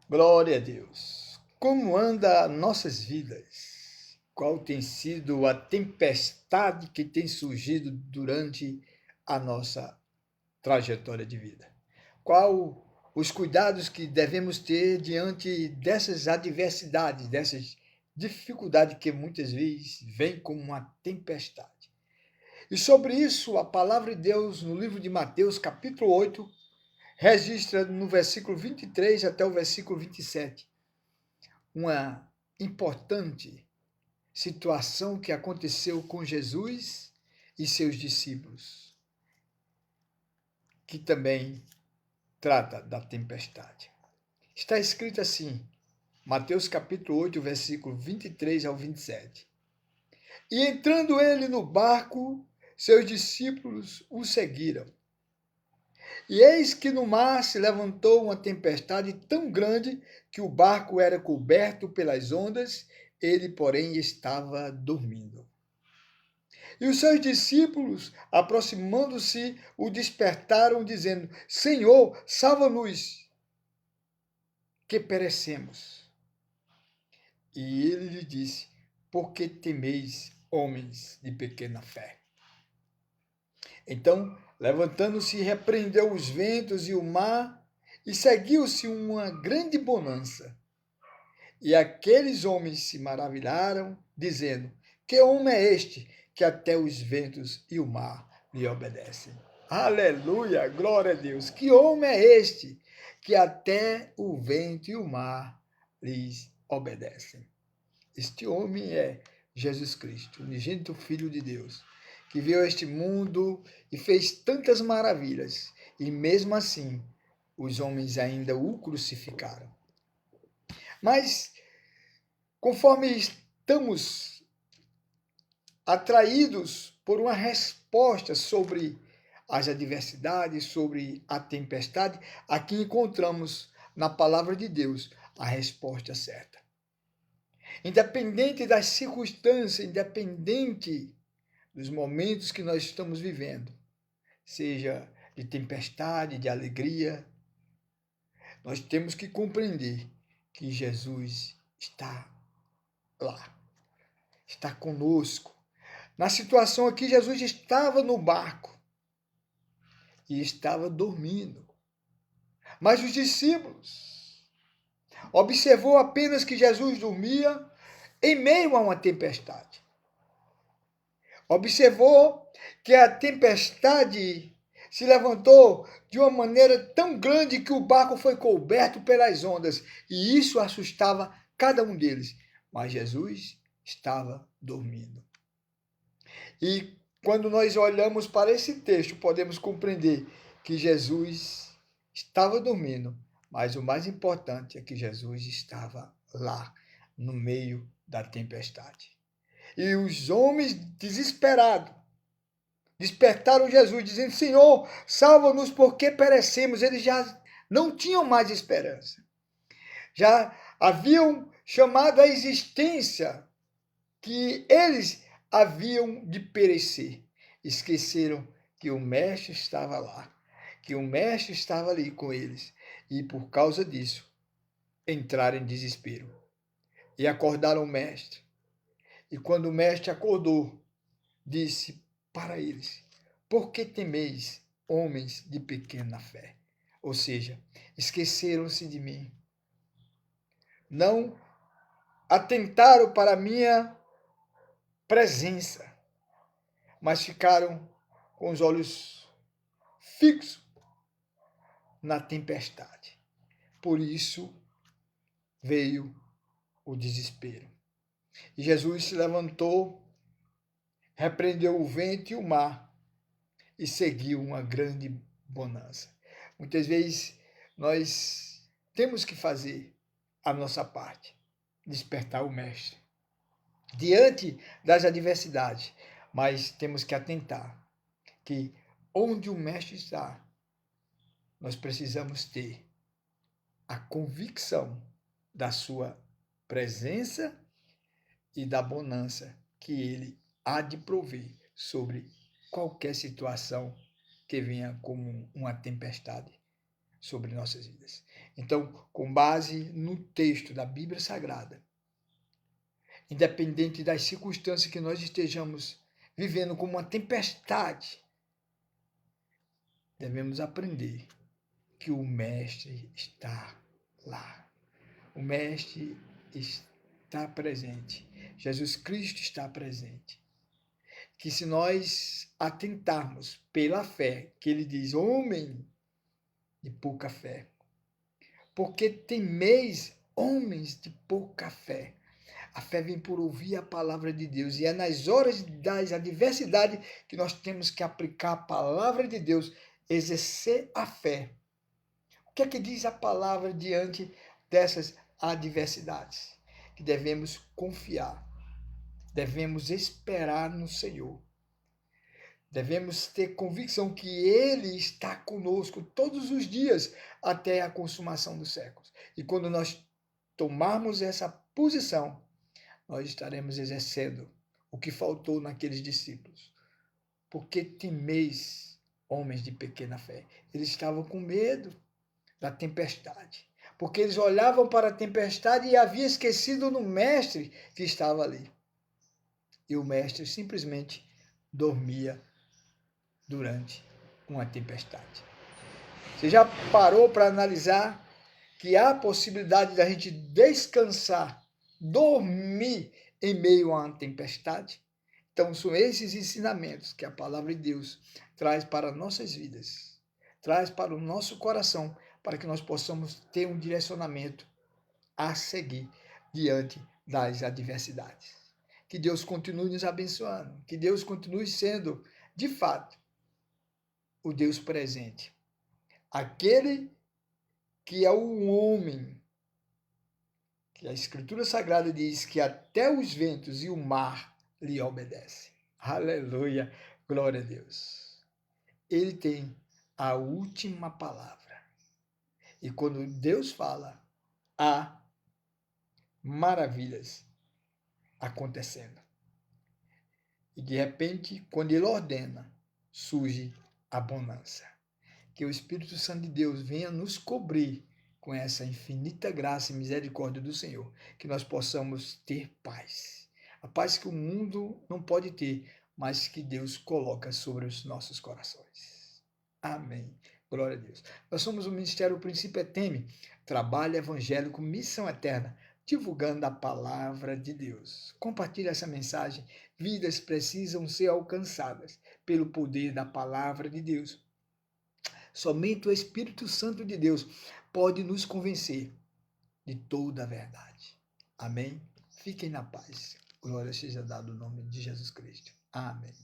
Glória a Deus. Como anda nossas vidas? Qual tem sido a tempestade que tem surgido durante a nossa trajetória de vida? Qual os cuidados que devemos ter diante dessas adversidades, dessas dificuldades que muitas vezes vêm como uma tempestade? E sobre isso, a palavra de Deus no livro de Mateus, capítulo 8, registra no versículo 23 até o versículo 27 uma importante situação que aconteceu com Jesus e seus discípulos, que também trata da tempestade. Está escrito assim, Mateus capítulo 8, versículo 23 ao 27. E entrando ele no barco, seus discípulos o seguiram. E eis que no mar se levantou uma tempestade tão grande que o barco era coberto pelas ondas, ele, porém, estava dormindo. E os seus discípulos, aproximando-se, o despertaram, dizendo: Senhor, salva-nos, que perecemos. E ele lhe disse: Por que temeis, homens de pequena fé? Então, levantando-se, repreendeu os ventos e o mar, e seguiu-se uma grande bonança. E aqueles homens se maravilharam, dizendo: Que homem é este que até os ventos e o mar lhe obedecem? Aleluia, glória a Deus. Que homem é este que até o vento e o mar lhes obedecem? Este homem é Jesus Cristo, unigênito Filho de Deus, que veio a este mundo e fez tantas maravilhas, e mesmo assim os homens ainda o crucificaram. Mas, conforme estamos atraídos por uma resposta sobre as adversidades, sobre a tempestade, aqui encontramos na palavra de Deus a resposta certa. Independente das circunstâncias, independente dos momentos que nós estamos vivendo, seja de tempestade, de alegria, nós temos que compreender que Jesus está lá, está conosco. Na situação aqui, Jesus estava no barco e estava dormindo. Mas os discípulos observou apenas que Jesus dormia em meio a uma tempestade. Observou que a tempestade se levantou de uma maneira tão grande que o barco foi coberto pelas ondas, e isso assustava cada um deles. Mas Jesus estava dormindo. E quando nós olhamos para esse texto, podemos compreender que Jesus estava dormindo, mas o mais importante é que Jesus estava lá, no meio da tempestade. E os homens desesperados despertaram Jesus, dizendo: Senhor, salva-nos porque perecemos. Eles já não tinham mais esperança. Já haviam chamado à existência que eles haviam de perecer. Esqueceram que o Mestre estava lá, que o Mestre estava ali com eles. E por causa disso, entraram em desespero. E acordaram o Mestre. E quando o Mestre acordou, disse para eles: Por que temeis, homens de pequena fé? Ou seja, esqueceram-se de mim. Não atentaram para a minha presença, mas ficaram com os olhos fixos na tempestade. Por isso veio o desespero. E Jesus se levantou, repreendeu o vento e o mar e seguiu uma grande bonança. Muitas vezes nós temos que fazer a nossa parte, despertar o Mestre diante das adversidades, mas temos que atentar que onde o Mestre está, nós precisamos ter a convicção da sua presença e da bonança que ele há de prover sobre qualquer situação que venha como uma tempestade sobre nossas vidas. Então, com base no texto da Bíblia Sagrada, independente das circunstâncias que nós estejamos vivendo como uma tempestade, devemos aprender que o Mestre está lá. O Mestre está presente. Jesus Cristo está presente. Que se nós atentarmos pela fé, que ele diz, homem de pouca fé, porque temeis homens de pouca fé. A fé vem por ouvir a palavra de Deus. E é nas horas das adversidades que nós temos que aplicar a palavra de Deus, exercer a fé. O que é que diz a palavra diante dessas adversidades? Que devemos confiar, devemos esperar no Senhor. Devemos ter convicção que Ele está conosco todos os dias até a consumação dos séculos. E quando nós tomarmos essa posição, nós estaremos exercendo o que faltou naqueles discípulos. Porque temeis, homens de pequena fé? Eles estavam com medo da tempestade. Porque eles olhavam para a tempestade e havia esquecido no mestre que estava ali. E o mestre simplesmente dormia durante uma tempestade. Você já parou para analisar que há a possibilidade da gente descansar, dormir em meio a uma tempestade? Então, são esses ensinamentos que a palavra de Deus traz para nossas vidas, traz para o nosso coração, para que nós possamos ter um direcionamento a seguir diante das adversidades. Que Deus continue nos abençoando, que Deus continue sendo, de fato, o Deus presente. Aquele que é o homem, que a Escritura Sagrada diz que até os ventos e o mar lhe obedecem. Aleluia, glória a Deus. Ele tem a última palavra. E quando Deus fala, há maravilhas acontecendo. E de repente, quando ele ordena, surge a bonança. Que o Espírito Santo de Deus venha nos cobrir com essa infinita graça e misericórdia do Senhor, que nós possamos ter paz. A paz que o mundo não pode ter, mas que Deus coloca sobre os nossos corações. Amém. Glória a Deus. Nós somos o Ministério Princípio Eteme, trabalho evangélico, missão eterna, divulgando a palavra de Deus. Compartilhe essa mensagem. Vidas precisam ser alcançadas pelo poder da palavra de Deus. Somente o Espírito Santo de Deus pode nos convencer de toda a verdade. Amém? Fiquem na paz. Glória seja dada no nome de Jesus Cristo. Amém.